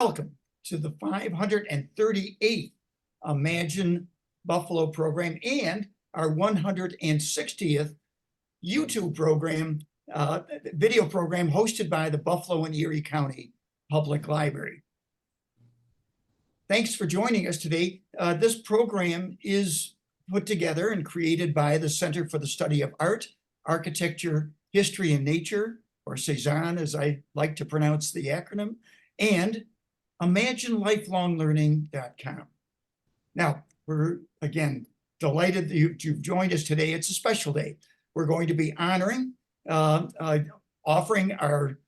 Welcome to the 538th Imagine Buffalo program and our 160th YouTube program, video program hosted by the Buffalo and Erie County Public Library. Thanks for joining us today. This program is put together and created by the Center for the Study of Art, Architecture, History, and Nature, or C-SAAHN, as I like to pronounce the acronym, and ImagineLifelongLearning.com. Now, we're again delighted that you've joined us today. It's a special day. We're going to be honoring, offering our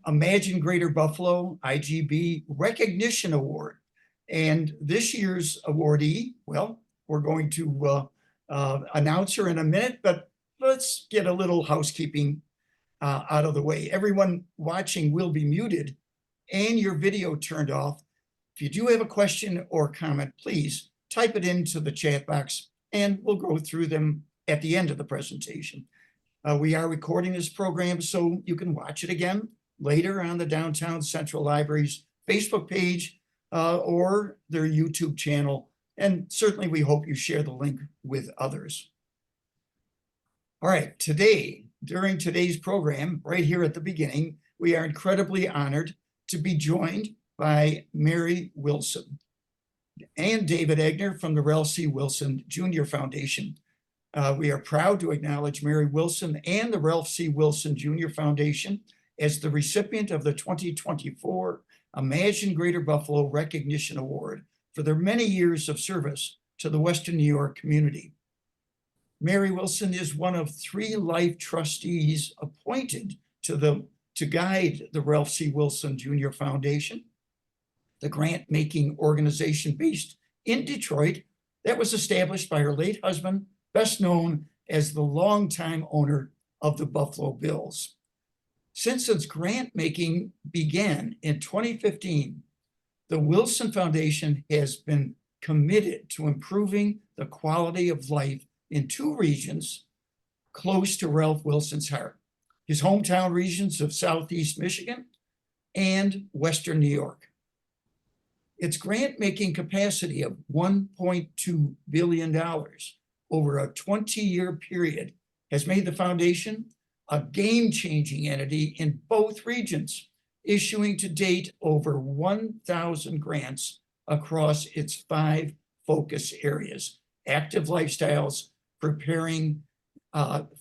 Imagine Greater Buffalo IGB Recognition Award. And this year's awardee, well, we're going to announce her in a minute, but let's get a little housekeeping out of the way. Everyone watching will be muted and your video turned off. If you do have a question or comment, please type it into the chat box and we'll go through them at the end of the presentation. We are recording this program so you can watch it again later on the Downtown Central Library's Facebook page or their YouTube channel. And certainly we hope you share the link with others. All right, today, during today's program, right here at the beginning, we are incredibly honored to be joined by Mary Wilson and David Egner from the Ralph C. Wilson Jr. Foundation. We are proud to acknowledge Mary Wilson and the Ralph C. Wilson Jr. Foundation as the recipient of the 2024 Imagine Greater Buffalo Recognition Award for their many years of service to the Western New York community. Mary Wilson is one of 3 life trustees appointed to guide the Ralph C. Wilson Jr. Foundation, the grant-making organization based in Detroit that was established by her late husband, best known as the longtime owner of the Buffalo Bills. Since its grant-making began in 2015, the Wilson Foundation has been committed to improving the quality of life in 2 regions close to Ralph Wilson's heart, his hometown regions of Southeast Michigan and Western New York. Its grant-making capacity of $1.2 billion over a 20-year period has made the foundation a game-changing entity in both regions, issuing to date over 1,000 grants across its 5 focus areas: active lifestyles, preparing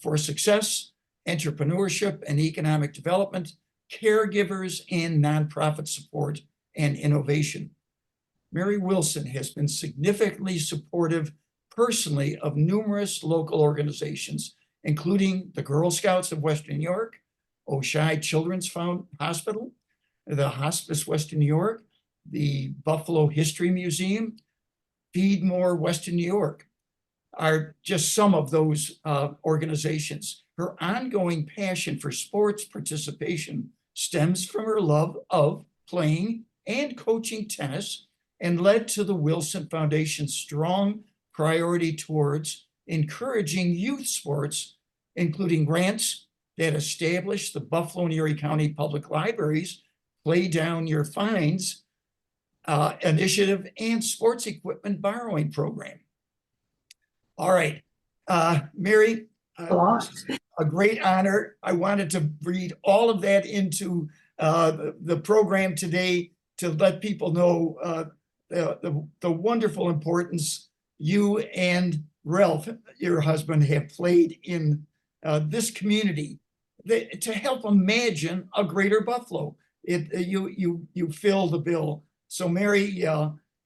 for success, entrepreneurship and economic development, caregivers, and nonprofit support and innovation. Mary Wilson has been significantly supportive personally of numerous local organizations, including the Girl Scouts of Western New York, Oshai Children's Hospital, the Hospice Western New York, the Buffalo History Museum, Feed More Western New York, are just some of those organizations. Her ongoing passion for sports participation stems from her love of playing and coaching tennis and led to the Wilson Foundation's strong priority towards encouraging youth sports, including grants that establish the Buffalo and Erie County Public Libraries Play Down Your Fines initiative and sports equipment borrowing program. All right, Mary, a great honor. I wanted to read all of that into the program today to let people know the wonderful importance you and Ralph, your husband, have played in this community to help imagine a greater Buffalo. You fill the bill. So Mary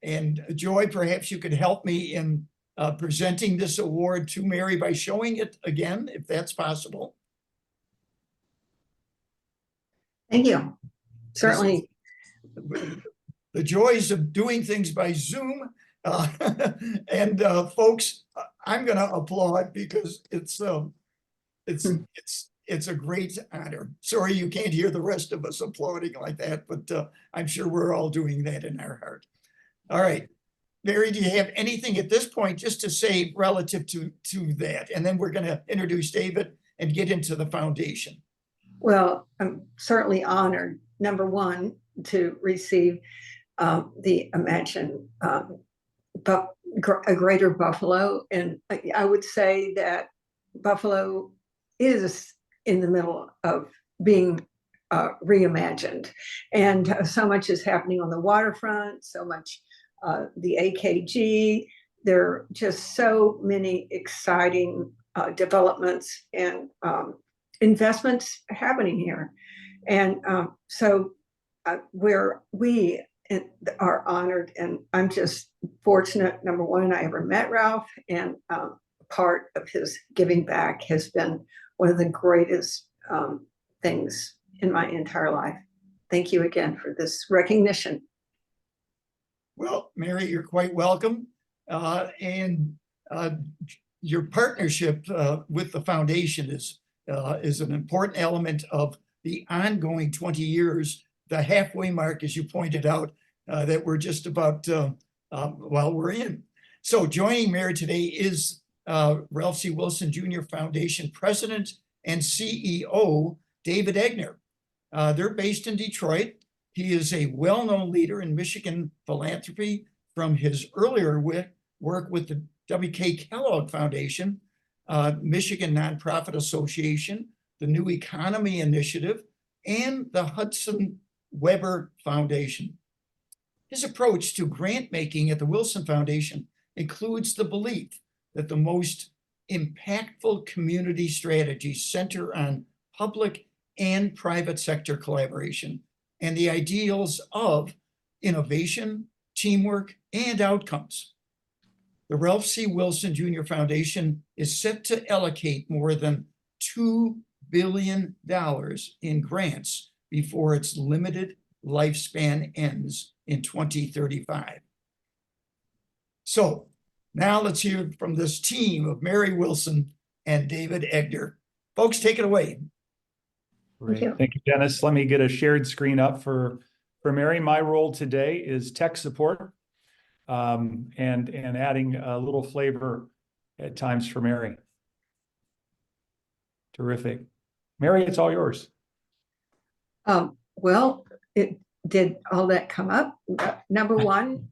and Joy, perhaps you could help me in presenting this award to Mary by showing it again, if that's possible. Thank you. Certainly. The joys of doing things by Zoom. And folks, I'm going to applaud because it's a great honor. Sorry you can't hear the rest of us applauding like that, but I'm sure we're all doing that in our heart. All right. Mary, do you have anything at this point just to say relative to that? And then we're going to introduce David and get into the foundation. Well, I'm certainly honored, number one, to receive the Imagine a Greater Buffalo. And I would say that Buffalo is in the middle of being reimagined. And so much is happening on the waterfront, so much the AKG. There are just so many exciting developments and investments happening here. And so where we are honored, and I'm just fortunate. Number one, I ever met Ralph, and part of his giving back has been one of the greatest things in my entire life. Thank you again for this recognition. Well, Mary, you're quite welcome. And your partnership with the foundation is an important element of the ongoing 20 years, the halfway mark, as you pointed out, that we're just about, we're in. So joining Mary today is Ralph C. Wilson Jr. Foundation President and CEO, David Egner. They're based in Detroit. He is a well-known leader in Michigan philanthropy from his earlier work with the W.K. Kellogg Foundation, Michigan Nonprofit Association, the New Economy Initiative, and the Hudson Weber Foundation. His approach to grant making at the Wilson Foundation includes the belief that the most impactful community strategies center on public and private sector collaboration and the ideals of innovation, teamwork, and outcomes. The Ralph C. Wilson Jr. Foundation is set to allocate more than $2 billion in grants before its limited lifespan ends in 2035. So now let's hear from this team of Mary Wilson and David Egner. Folks, take it away. Great. Thank you, Dennis. Let me get a shared screen up for Mary. My role today is tech support and adding a little flavor at times for Mary. Terrific. Mary, it's all yours. Well, did all that come up? Number one.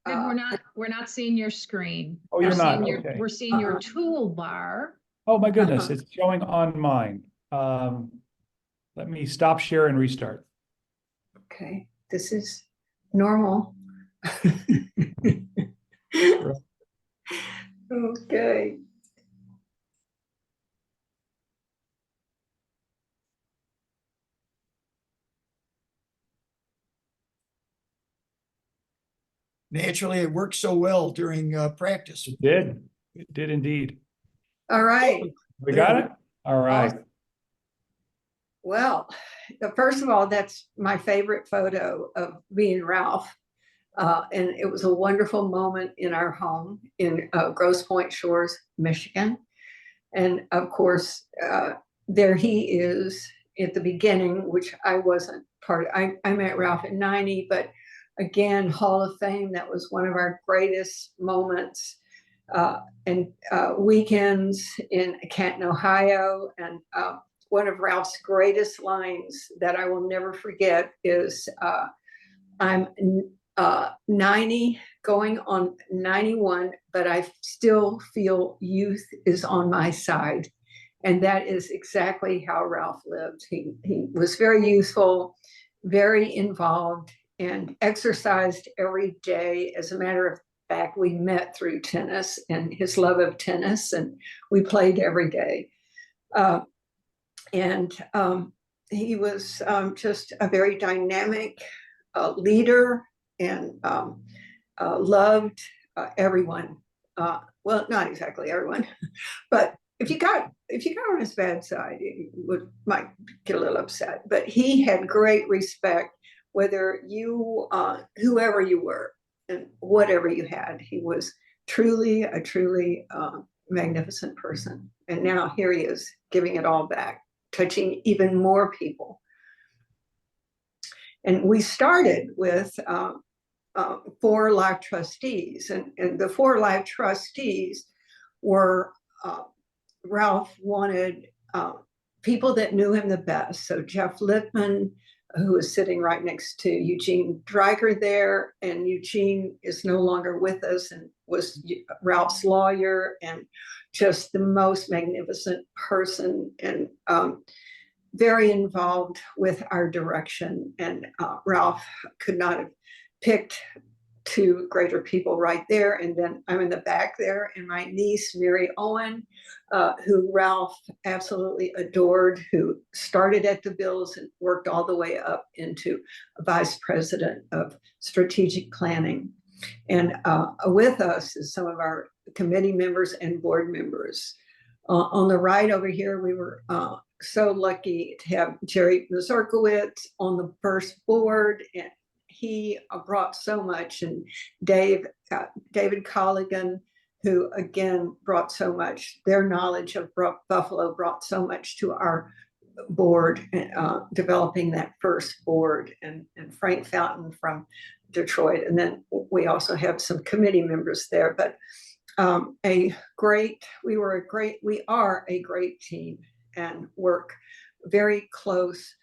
We're not seeing your screen. Oh, you're not. Okay. We're seeing your toolbar. Oh my goodness, it's showing on mine. Let me stop share and restart. Okay, this is normal. Okay. Naturally, it worked so well during practice. It did. It did indeed. All right. We got it? All right. Well, first of all, that's my favorite photo of me and Ralph. And it was a wonderful moment in our home in Grosse Pointe Shores, Michigan. And of course, there he is at the beginning, which I wasn't part of. I met Ralph at 90, but again, Hall of Fame, that was one of our greatest moments. And weekends in Canton, Ohio. And one of Ralph's greatest lines that I will never forget is, I'm 90 going on 91, but I still feel youth is on my side. And that is exactly how Ralph lived. He was very youthful, very involved, and exercised every day. As a matter of fact, we met through tennis and his love of tennis, and we played every day. He was just a very dynamic leader and loved everyone. Well, not exactly everyone, but if you got on his bad side, you might get a little upset. But he had great respect, whether you, whoever you were, and whatever you had. He was truly a magnificent person. And now here he is giving it all back, touching even more people. And we started with 4 life trustees, and the 4 life trustees were, Ralph wanted people that knew him the best. So Jeff Lippman, who is sitting right next to Eugene Dreiger there. And Eugene is no longer with us and was Ralph's lawyer and just the most magnificent person, and very involved with our direction. And Ralph could not have picked two greater people right there. And then I'm in the back there, and my niece, Mary Owen, who Ralph absolutely adored, who started at the Bills and worked all the way up into vice president of strategic planning. And with us is some of our committee members and board members. On the right over here, we were so lucky to have Jerry Mazurkowitz on the first board, and he brought so much, and David Colligan, who again brought so much. Their knowledge of Buffalo brought so much to our board, developing that first board, and Frank Fountain from Detroit. And then we also have some committee members there, but we are a great team and work very close.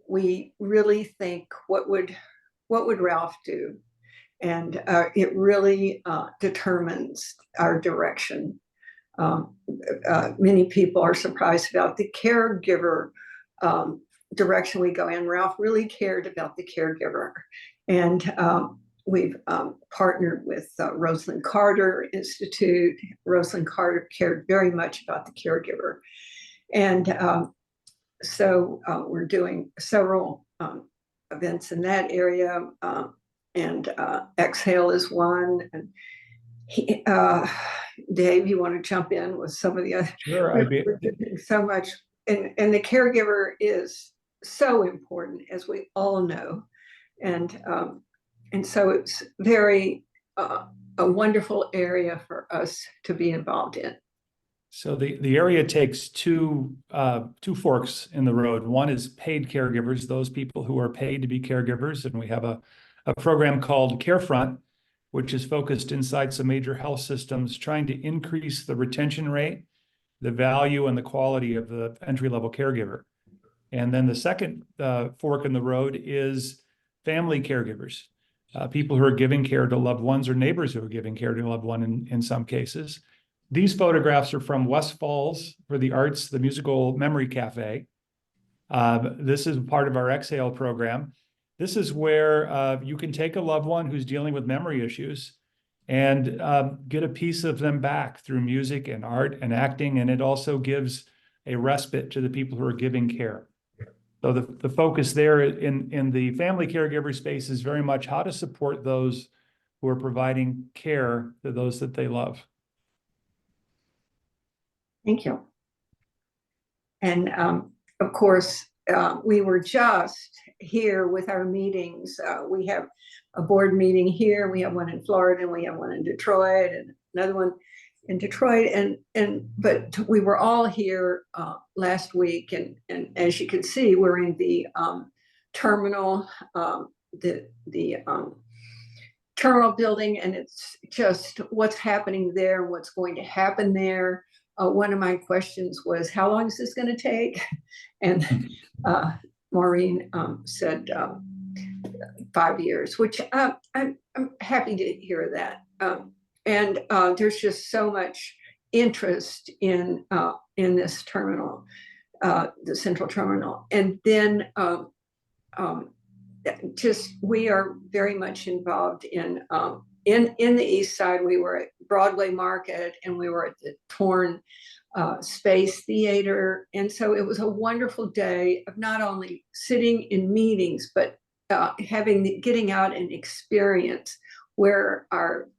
We really think, what would Ralph do? And it really determines our direction. Many people are surprised about the caregiver direction we go in. Ralph really cared about the caregiver. And we've partnered with Rosalind Carter Institute. Rosalind Carter cared very much about the caregiver. And so we're doing several events in that area. And Exhale is one. And Dave, you want to jump in with some of the other? Sure, I'd be so much. And the caregiver is so important, as we all know. And so it's very a wonderful area for us to be involved in. So the area takes two forks in the road. One is paid caregivers, those people who are paid to be caregivers. And we have a program called Carefront, which is focused inside some major health systems, trying to increase the retention rate, the value, and the quality of the entry-level caregiver. And then the second fork in the road is family caregivers, people who are giving care to loved ones, or neighbors who are giving care to a loved one in some cases. These photographs are from West Falls for the Arts, the Musical Memory Cafe. This is part of our Exhale program. This is where you can take a loved one who's dealing with memory issues and get a piece of them back through music and art and acting. And it also gives a respite to the people who are giving care. So the focus there in the family caregiver space is very much how to support those who are providing care to those that they love. Thank you. And of course, we were just here with our meetings. We have a board meeting here. We have one in Florida, and we have one in Detroit, and another one in Detroit. But we were all here last week, and as you can see, we're in the terminal, the terminal building, and it's just what's happening there, what's going to happen there. One of my questions was, how long is this going to take? And Maureen said 5 years, which I'm happy to hear that. And there's just so much interest in this terminal, the central terminal. And then we are very much involved in the East Side. We were at Broadway Market, and we were at the Torn Space Theater. And so it was a wonderful day of not only sitting in meetings, but getting out and experience where our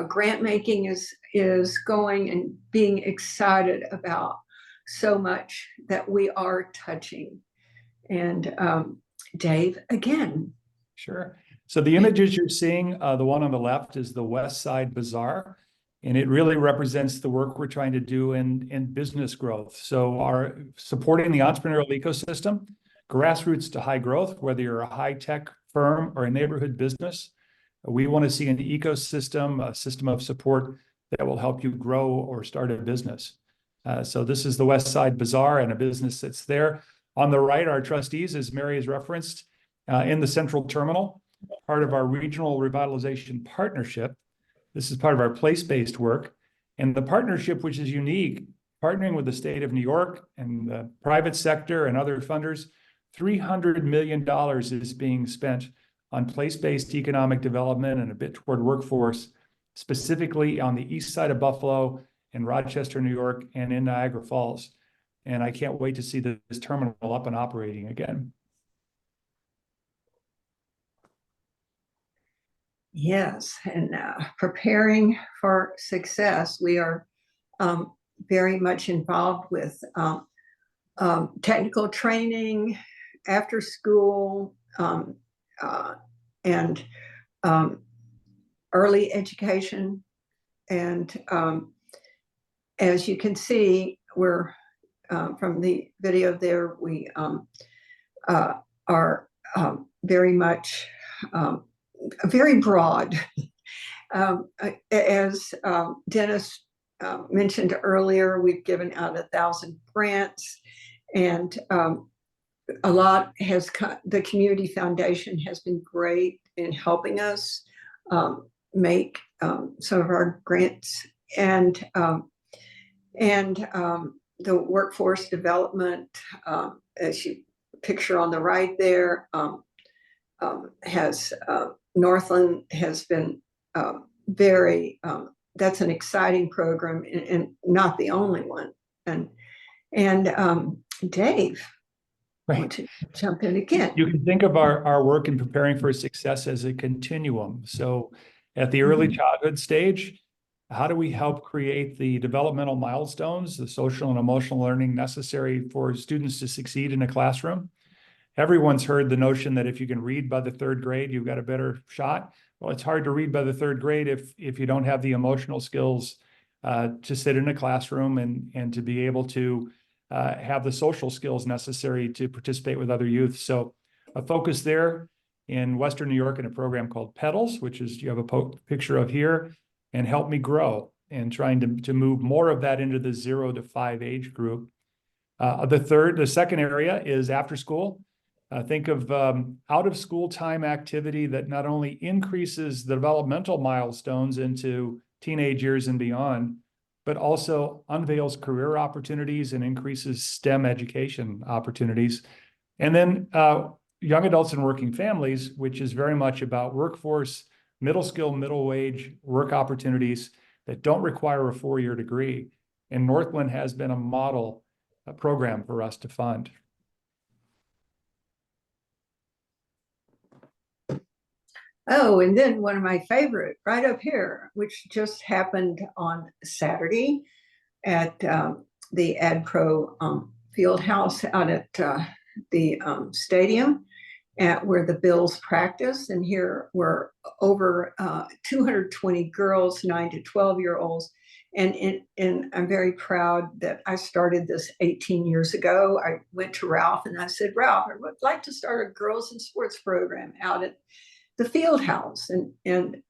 grant making is going, and being excited about so much that we are touching. And Dave, again. Sure. So the images you're seeing, the one on the left is the West Side Bazaar, and it really represents the work we're trying to do in business growth. So our supporting the entrepreneurial ecosystem, grassroots to high growth, whether you're a high-tech firm or a neighborhood business, we want to see an ecosystem, a system of support that will help you grow or start a business. So this is the West Side Bazaar and a business that's there. On the right, our trustees, as Mary has referenced, in the Central Terminal, part of our Regional Revitalization Partnership. This is part of our place-based work. And the partnership, which is unique, partnering with the state of New York and the private sector and other funders, $300 million is being spent on place-based economic development and a bit toward workforce, specifically on the east side of Buffalo, in Rochester, New York, and in Niagara Falls. And I can't wait to see this terminal up and operating again. Yes, and preparing for success, we are very much involved with technical training, after school, and early education. And as you can see, we're from the video there, we are very much very broad. As Dennis mentioned earlier, we've given out 1,000 grants, and a lot has come. The Community Foundation has been great in helping us make some of our grants, and the workforce development, as you picture on the right there, has Northland has been very, that's an exciting program, and not the only one. And Dave, I want to jump in again. You can think of our work in preparing for success as a continuum. So at the early childhood stage, how do we help create the developmental milestones, the social and emotional learning necessary for students to succeed in a classroom? Everyone's heard the notion that if you can read by the 3rd grade, you've got a better shot. Well, it's hard to read by the 3rd grade if you don't have the emotional skills to sit in a classroom and to be able to have the social skills necessary to participate with other youth. So a focus there in Western New York in a program called Petals, which is you have a picture of here, and Help Me Grow, and trying to move more of that into the 0 to 5 age group. The second area is after school. Think of out of school time activity that not only increases the developmental milestones into teenage years and beyond, but also unveils career opportunities and increases STEM education opportunities. And then young adults and working families, which is very much about workforce, middle skill, middle wage work opportunities that don't require a 4-year degree. And Northland has been a model program for us to fund. Oh, and then one of my favorite right up here, which just happened on Saturday at the AdPro field house out at the stadium, at where the Bills practice. And here were over 220 girls, 9 to 12-year-olds. And I'm very proud that I started this 18 years ago. I went to Ralph and I said, Ralph, I would like to start a girls in sports program out at the field house. And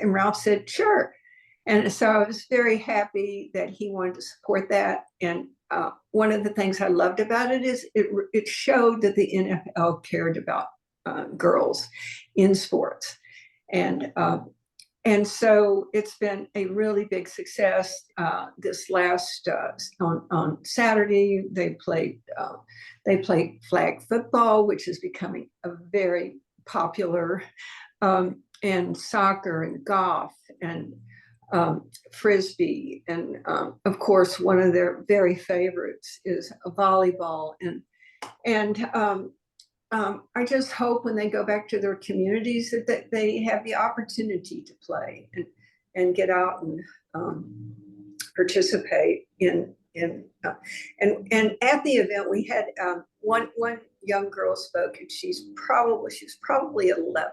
Ralph said, sure. And so I was very happy that he wanted to support that. And one of the things I loved about it is it showed that the NFL cared about girls in sports. And so it's been a really big success. This last on Saturday, they played flag football, which is becoming a very popular, and soccer and golf and frisbee, and of course one of their very favorites is volleyball. And I just hope when they go back to their communities that they have the opportunity to play and get out and participate in and at the event we had one young girl spoke, and she was probably 11,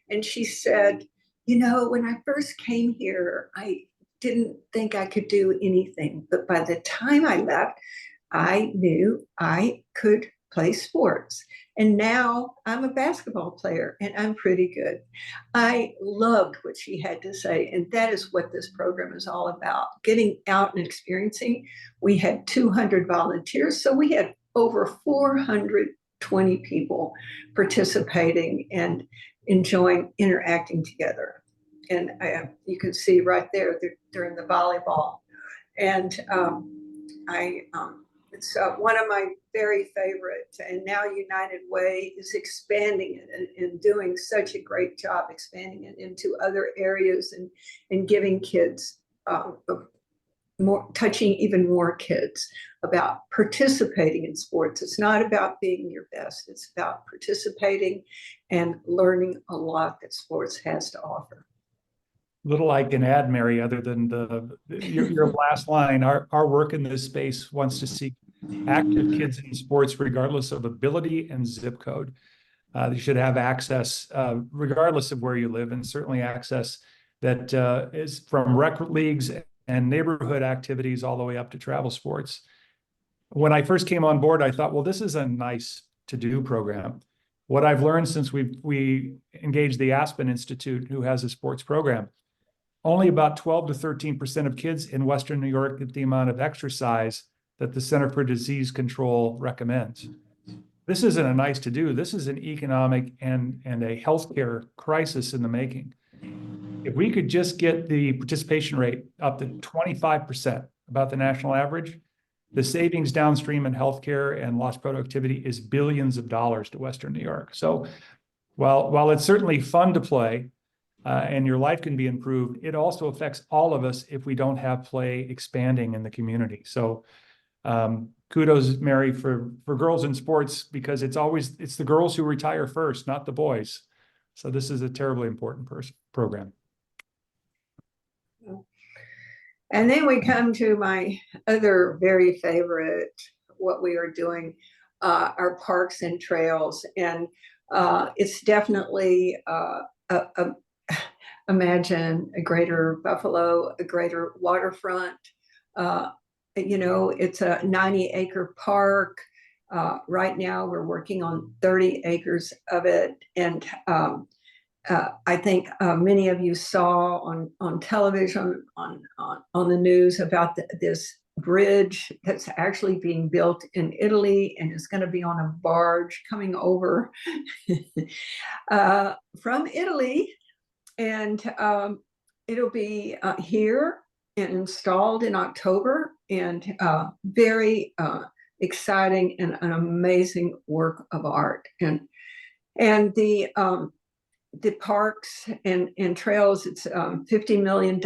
and she said, you know, when I first came here, I didn't think I could do anything, but by the time I left, I knew I could play sports. And now I'm a basketball player and I'm pretty good. I loved what she had to say. And that is what this program is all about, getting out and experiencing. We had 200 volunteers, so we had over 400 20 people participating and enjoying interacting together. And you can see right there during the volleyball. And it's one of my very favorite, and now United Way is expanding it and doing such a great job expanding it into other areas and giving kids more, touching even more kids about participating in sports. It's not about being your best. It's about participating and learning a lot that sports has to offer. Little I can add, Mary, other than your last line. Our work in this space wants to see active kids in sports regardless of ability and zip code. They should have access regardless of where you live, and certainly access that is from rec leagues and neighborhood activities all the way up to travel sports. When I first came on board, I thought, well, this is a nice to-do program. What I've learned since we engaged the Aspen Institute, who has a sports program, only about 12 to 13% of kids in Western New York get the amount of exercise that the Center for Disease Control recommends. This isn't a nice to do. This is an economic and a healthcare crisis in the making. If we could just get the participation rate up to 25%, about the national average, the savings downstream in healthcare and lost productivity is billions of dollars to Western New York. So while it's certainly fun to play and your life can be improved, it also affects all of us if we don't have play expanding in the community. So kudos, Mary, for girls in sports, because it's the girls who retire first, not the boys. So this is a terribly important program. And then we come to my other very favorite, what we are doing, our parks and trails. And it's definitely imagine a greater Buffalo, a greater waterfront. It's a 90-acre park. Right now we're working on 30 acres of it. And I think many of you saw on television, on the news about this bridge that's actually being built in Italy and is going to be on a barge coming over from Italy. And it'll be here and installed in October, and very exciting and an amazing work of art. And the parks and trails, it's $50 million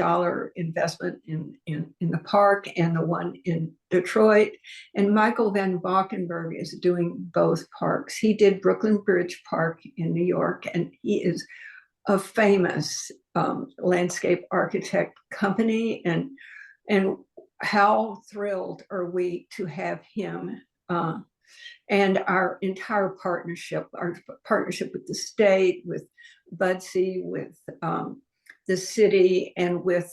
investment in the park and the one in Detroit. And Michael Van Valkenburg is doing both parks. He did Brooklyn Bridge Park in New York, and he is a famous landscape architect company. And how thrilled are we to have him and our entire partnership, with the state, with Budsy, with the city, and with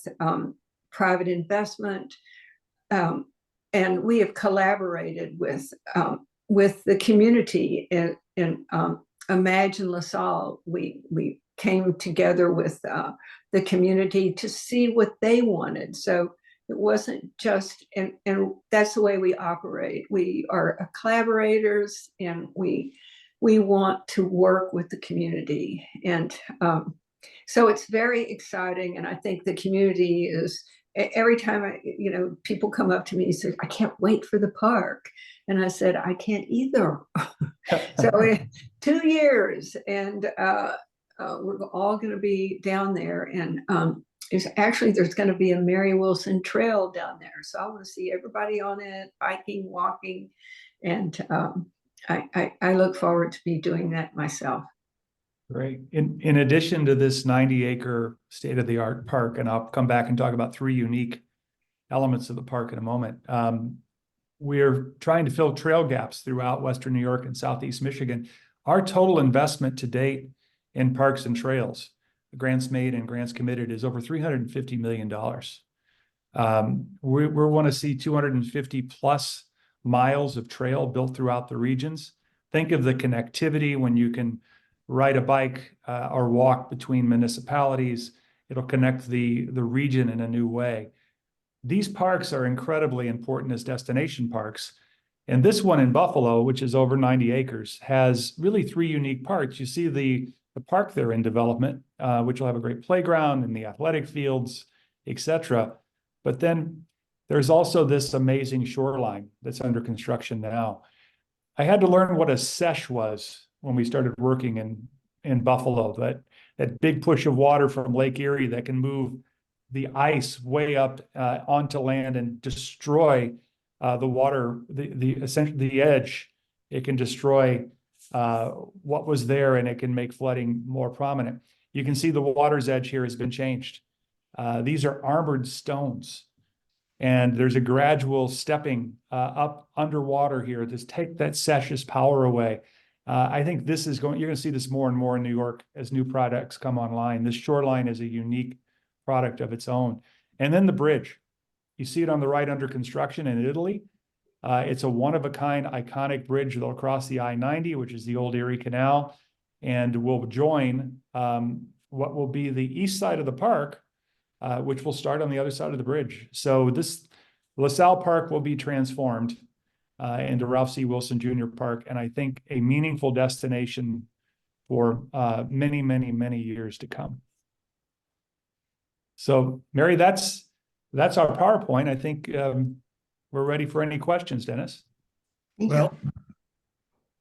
private investment. And we have collaborated with the community in Imagine LaSalle. We came together with the community to see what they wanted. So it wasn't just, and that's the way we operate. We are collaborators, and we want to work with the community. And so it's very exciting. And I think the community is, every time people come up to me and say, I can't wait for the park. And I said, I can't either. So 2 years, and we're all going to be down there. And there's going to be a Mary Wilson Trail down there. So I want to see everybody on it, biking, walking. And I look forward to be doing that myself. Great. In addition to this 90-acre state-of-the-art park, and I'll come back and talk about 3 unique elements of the park in a moment, we're trying to fill trail gaps throughout Western New York and Southeast Michigan. Our total investment to date in parks and trails, the grants made and grants committed, is over $350 million. We want to see 250 plus miles of trail built throughout the regions. Think of the connectivity when you can ride a bike or walk between municipalities. It'll connect the region in a new way. These parks are incredibly important as destination parks. And this one in Buffalo, which is over 90 acres, has really three unique parts. You see the park there in development, which will have a great playground and the athletic fields, etc. But then there's also this amazing shoreline that's under construction now. I had to learn what a sesh was when we started working in Buffalo, that big push of water from Lake Erie that can move the ice way up onto land and destroy the water, essentially the edge. It can destroy what was there, and it can make flooding more prominent. You can see the water's edge here has been changed. These are armored stones, and there's a gradual stepping up underwater here to take that sesh's power away. I think this is you're going to see this more and more in New York as new products come online. This shoreline is a unique product of its own. And then the bridge. You see it on the right under construction in Italy. It's a one-of-a-kind iconic bridge that'll cross the I-90, which is the old Erie Canal, and will join what will be the east side of the park, which will start on the other side of the bridge. So this LaSalle Park will be transformed into Ralph C. Wilson Jr. Park, and I think a meaningful destination for many, many, many years to come. So, Mary, that's our PowerPoint. I think we're ready for any questions, Dennis. Well,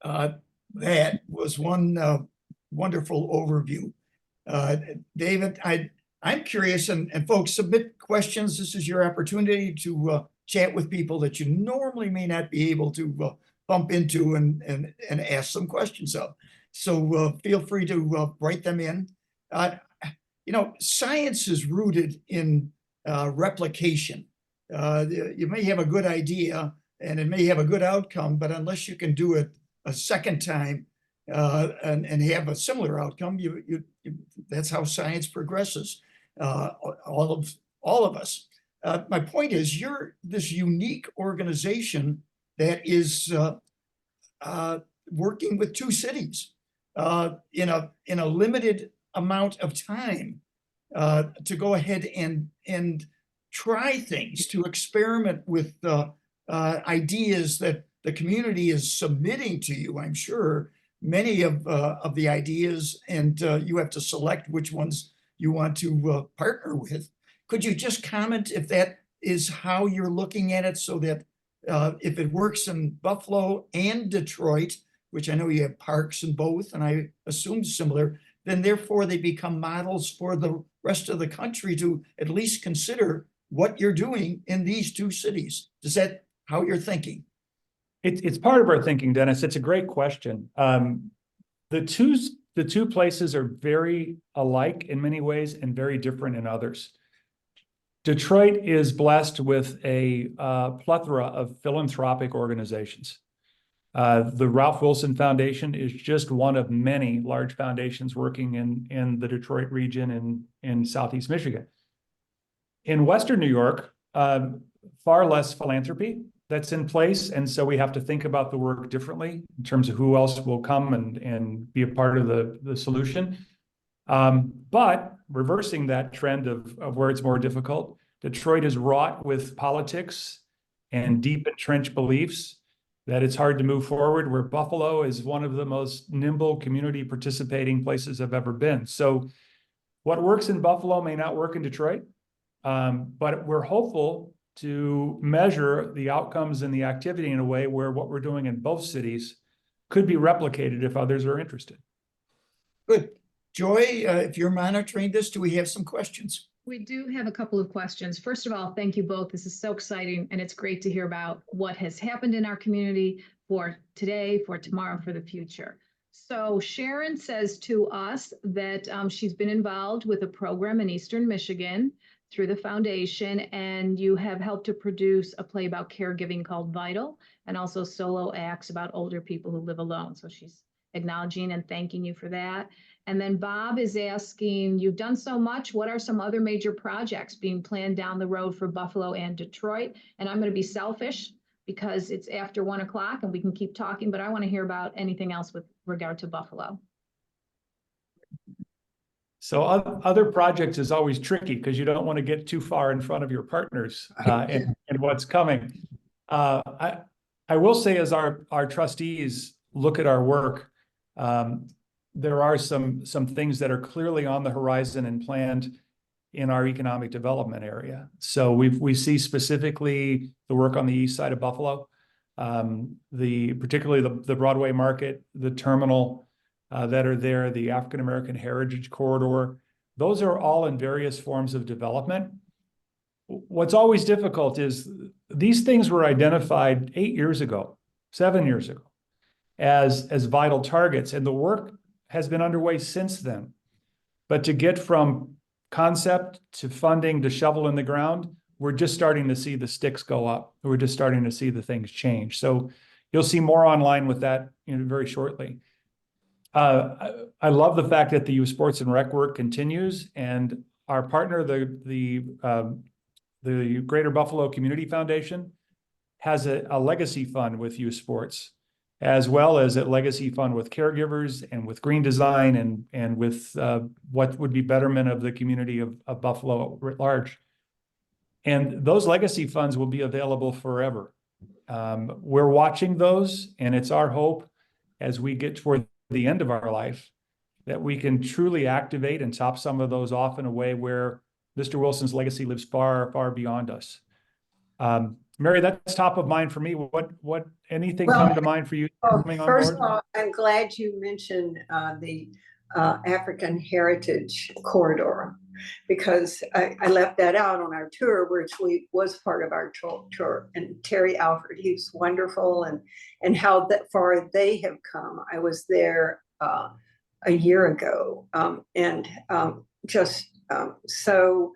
that was one wonderful overview. David, I'm curious, and folks, submit questions. This is your opportunity to chat with people that you normally may not be able to bump into and ask some questions of. So feel free to write them in. You know, science is rooted in replication. You may have a good idea and it may have a good outcome, but unless you can do it a second time and have a similar outcome, that's how science progresses. All of us. My point is, you're this unique organization that is working with two cities in a limited amount of time to go ahead and try things, to experiment with ideas that the community is submitting to you. I'm sure many of the ideas, and you have to select which ones you want to partner with. Could you just comment if that is how you're looking at it, so that if it works in Buffalo and Detroit, which I know you have parks in both, and I assume similar, then therefore they become models for the rest of the country to at least consider what you're doing in these two cities? Is that how you're thinking? It's part of our thinking, Dennis. It's a great question. The two places are very alike in many ways and very different in others. Detroit is blessed with a plethora of philanthropic organizations. The Ralph Wilson Foundation is just one of many large foundations working in the Detroit region and in Southeast Michigan. In Western New York, far less philanthropy that's in place. And so we have to think about the work differently in terms of who else will come and be a part of the solution. But reversing that trend of where it's more difficult, Detroit is wrought with politics and deep entrenched beliefs that it's hard to move forward, where Buffalo is one of the most nimble community participating places I've ever been. So what works in Buffalo may not work in Detroit, but we're hopeful to measure the outcomes and the activity in a way where what we're doing in both cities could be replicated if others are interested. Good. Joy, if you're monitoring this, do we have some questions? We do have a couple of questions. First of all, thank you both. This is so exciting, and it's great to hear about what has happened in our community for today, for tomorrow, for the future. So Sharon says to us that she's been involved with a program in Eastern Michigan through the foundation, and you have helped to produce a play about caregiving called Vital, and also solo acts about older people who live alone. So she's acknowledging and thanking you for that. And then Bob is asking, you've done so much, what are some other major projects being planned down the road for Buffalo and Detroit? And I'm going to be selfish because it's after 1 o'clock and we can keep talking, but I want to hear about anything else with regard to Buffalo. So other projects is always tricky because you don't want to get too far in front of your partners and what's coming. I will say, as our trustees look at our work, there are some things that are clearly on the horizon and planned in our economic development area. So we see specifically the work on the east side of Buffalo, particularly the Broadway market, the terminal that are there, the African American Heritage Corridor. Those are all in various forms of development. What's always difficult is these things were identified 8 years ago, 7 years ago, as vital targets, and the work has been underway since then. But to get from concept to funding to shovel in the ground, we're just starting to see the sticks go up. We're just starting to see the things change. So you'll see more online with that, very shortly. I love the fact that the youth sports and rec work continues, and our partner, the Greater Buffalo Community Foundation, has a legacy fund with youth sports, as well as a legacy fund with caregivers and with green design and with what would be betterment of the community of Buffalo at large. And those legacy funds will be available forever. We're watching those, and it's our hope as we get toward the end of our life that we can truly activate and top some of those off in a way where Mr. Wilson's legacy lives far, far beyond us. Mary, that's top of mind for me. What anything come to mind for you coming on board? First of all, I'm glad you mentioned the African Heritage Corridor, because I left that out on our tour, which was part of our tour. And Terry Alford, he's wonderful, and how that far they have come. I was there a year ago, so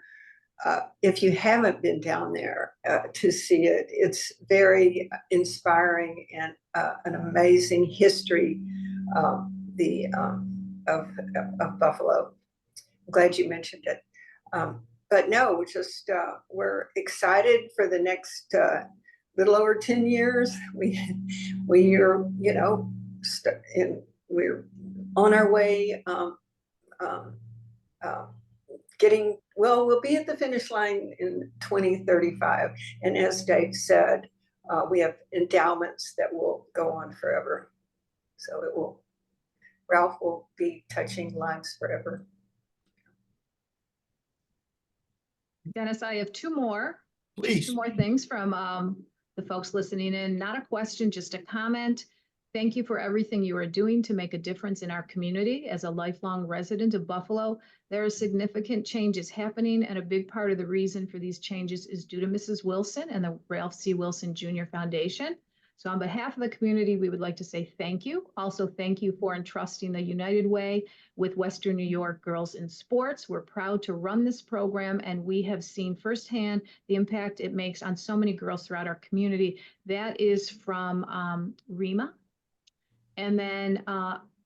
if you haven't been down there to see it, it's very inspiring and an amazing history of Buffalo. I'm glad you mentioned it. But no, we're excited for the next little over 10 years. We're on our way. We'll be at the finish line in 2035. And as Dave said, we have endowments that will go on forever. So Ralph will be touching lives forever. Dennis, I have two more. Please. Two more things from the folks listening in. Not a question, just a comment. Thank you for everything you are doing to make a difference in our community. As a lifelong resident of Buffalo, there are significant changes happening, and a big part of the reason for these changes is due to Mrs. Wilson and the Ralph C. Wilson Jr. Foundation. So on behalf of the community, we would like to say thank you. Also, thank you for entrusting the United Way with Western New York Girls in Sports. We're proud to run this program, and we have seen firsthand the impact it makes on so many girls throughout our community. That is from Rima. And then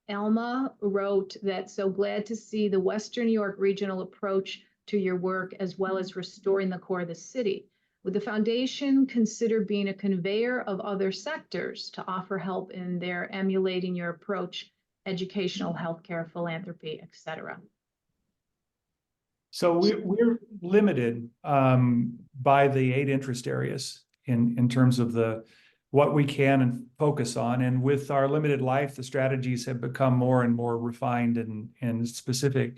Alma wrote that, so glad to see the Western New York regional approach to your work, as well as restoring the core of the city. Would the foundation consider being a conveyor of other sectors to offer help in their emulating your approach, educational, healthcare, philanthropy, etc.? So we're limited by the 8 interest areas in terms of what we can and focus on. And with our limited life, the strategies have become more and more refined and specific.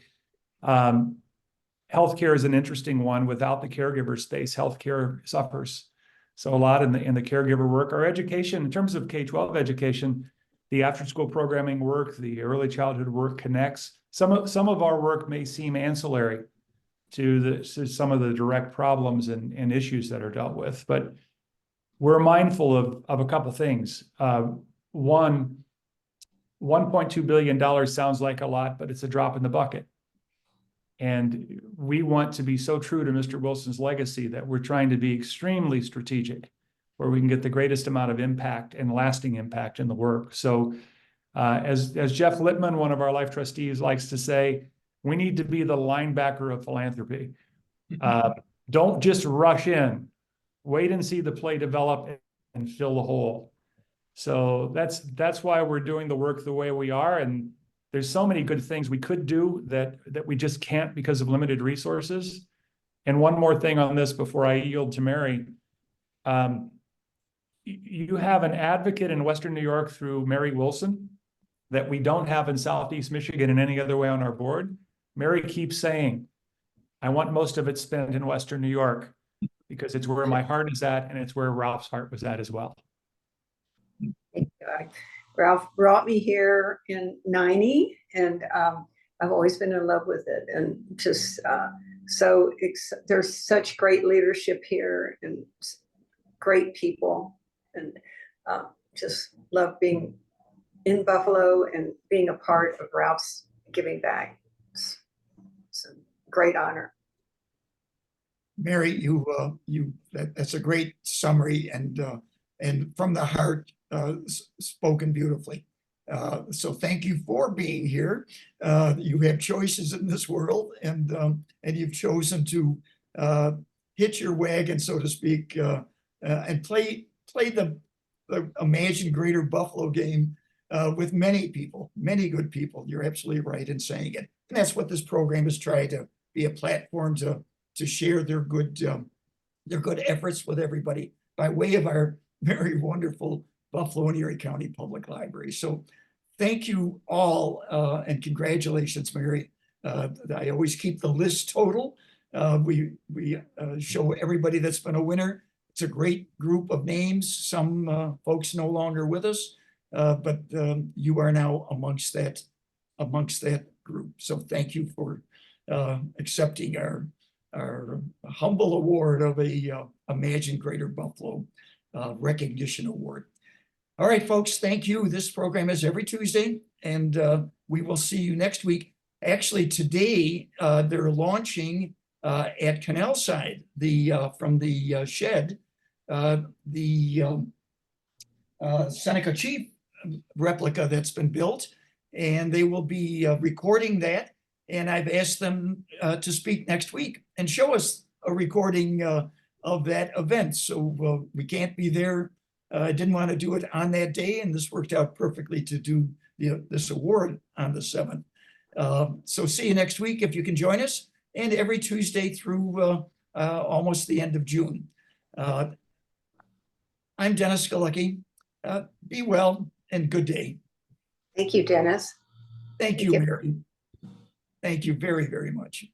Healthcare is an interesting one. Without the caregiver space, healthcare suffers. So a lot in the caregiver work. Our education, in terms of K-12 education, the after-school programming work, the early childhood work connects. Some of our work may seem ancillary to some of the direct problems and issues that are dealt with, but we're mindful of a couple things. One, $1.2 billion sounds like a lot, but it's a drop in the bucket. And we want to be so true to Mr. Wilson's legacy that we're trying to be extremely strategic, where we can get the greatest amount of impact and lasting impact in the work. So as Jeff Littman, one of our life trustees, likes to say, we need to be the linebacker of philanthropy. Don't just rush in. Wait and see the play develop and fill the hole. So that's why we're doing the work the way we are. And there's so many good things we could do that we just can't because of limited resources. And one more thing on this before I yield to Mary. you have an advocate in Western New York through Mary Wilson that we don't have in Southeast Michigan in any other way on our board. Mary keeps saying, I want most of it spent in Western New York because it's where my heart is at, and it's where Ralph's heart was at as well. Ralph brought me here in '90, and I've always been in love with it. And just there's such great leadership here and great people, and just love being in Buffalo and being a part of Ralph's giving back. It's a great honor. Mary, that's a great summary and from the heart, spoken beautifully. So thank you for being here. You have choices in this world, and you've chosen to hitch your wagon, so to speak, and play the Imagine Greater Buffalo game with many people, many good people. You're absolutely right in saying it, and that's what this program is trying to be, a platform to share their good efforts with everybody by way of our very wonderful Buffalo and Erie County Public Library. So thank you all, and congratulations, Mary. I always keep the list total. We show everybody that's been a winner. It's a great group of names. Some folks no longer with us, but you are now amongst that group. So thank you for accepting our humble award of a Imagine Greater Buffalo recognition award. All right, folks, thank you. This program is every Tuesday, and we will see you next week. Actually, today they're launching at Canalside, from the shed, the Seneca Chief replica that's been built, and they will be recording that. And I've asked them to speak next week and show us a recording of that event. So we can't be there. I didn't want to do it on that day, and this worked out perfectly to do this award on the 7th. So see you next week if you can join us, and every Tuesday through almost the end of June. I'm Dennis Galucki. Be well and good day. Thank you, Dennis. Thank you, Mary. Thank you very, very much.